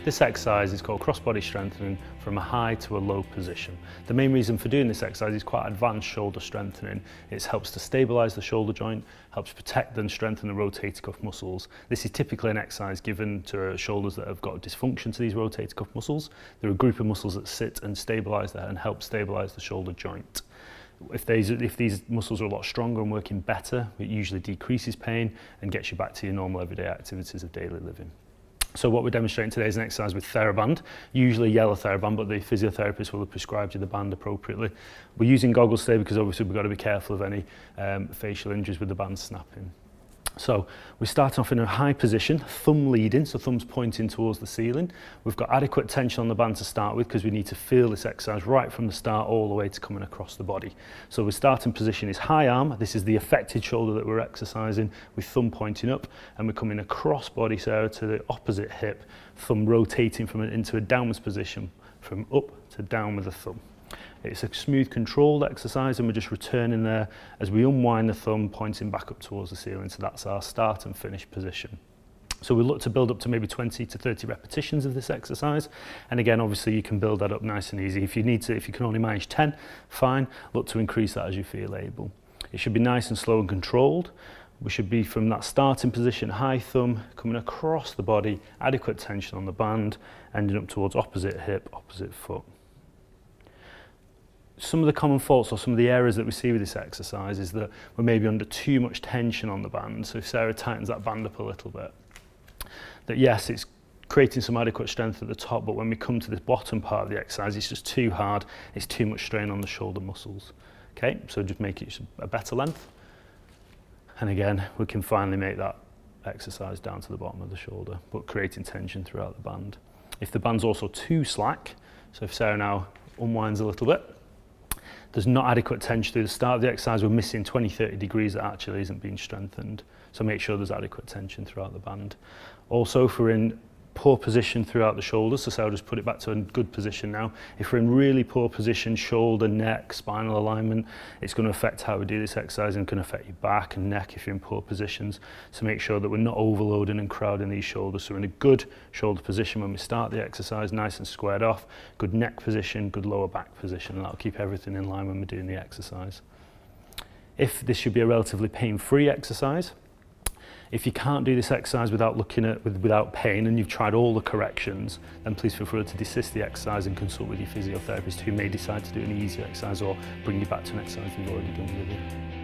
This exercise is called cross-body strengthening from a high to a low position. The main reason for doing this exercise is quite advanced shoulder strengthening. It helps to stabilise the shoulder joint, helps protect and strengthen the rotator cuff muscles. This is typically an exercise given to shoulders that have got dysfunction to these rotator cuff muscles. They're a group of muscles that sit and stabilise that and help stabilise the shoulder joint. If these muscles are a lot stronger and working better, it usually decreases pain and gets you back to your normal everyday activities of daily living. So what we're demonstrating today is an exercise with TheraBand, usually yellow TheraBand, but the physiotherapist will have prescribed you the band appropriately. We're using goggles today because obviously we've got to be careful of any facial injuries with the band snapping. So we start off in a high position, thumb leading, so thumb's pointing towards the ceiling. We've got adequate tension on the band to start with because we need to feel this exercise right from the start all the way to coming across the body. So the starting position is high arm, this is the affected shoulder that we're exercising with thumb pointing up, and we're coming across body so to the opposite hip, thumb rotating from it into a downwards position from up to down with the thumb. It's a smooth controlled exercise and we're just returning there as we unwind the thumb pointing back up towards the ceiling. So that's our start and finish position. So we look to build up to maybe 20 to 30 repetitions of this exercise. And again, obviously you can build that up nice and easy. If you can only manage 10, fine. Look to increase that as you feel able. It should be nice and slow and controlled. We should be from that starting position, high thumb, coming across the body, adequate tension on the band, ending up towards opposite hip, opposite foot. Some of the common faults or some of the errors that we see with this exercise is that we're maybe under too much tension on the band. So if Sarah tightens that band up a little bit, that yes, it's creating some adequate strength at the top, but when we come to this bottom part of the exercise, it's just too hard, it's too much strain on the shoulder muscles. Okay, so just make it a better length. And again, we can finally make that exercise down to the bottom of the shoulder, but creating tension throughout the band. If the band's also too slack, so if Sarah now unwinds a little bit, there's not adequate tension through the start of the exercise, we're missing 20-30 degrees that actually isn't being strengthened. So make sure there's adequate tension throughout the band. Also, if we're in poor position throughout the shoulders, so I'll just put it back to a good position now. If we're in really poor position, shoulder, neck, spinal alignment, it's going to affect how we do this exercise and can affect your back and neck if you're in poor positions. So make sure that we're not overloading and crowding these shoulders. So we're in a good shoulder position when we start the exercise, nice and squared off, good neck position, good lower back position, and that'll keep everything in line when we're doing the exercise. If this should be a relatively pain-free exercise, if you can't do this exercise without pain and you've tried all the corrections, then please feel free to desist the exercise and consult with your physiotherapist who may decide to do an easier exercise or bring you back to an exercise you've already done with it.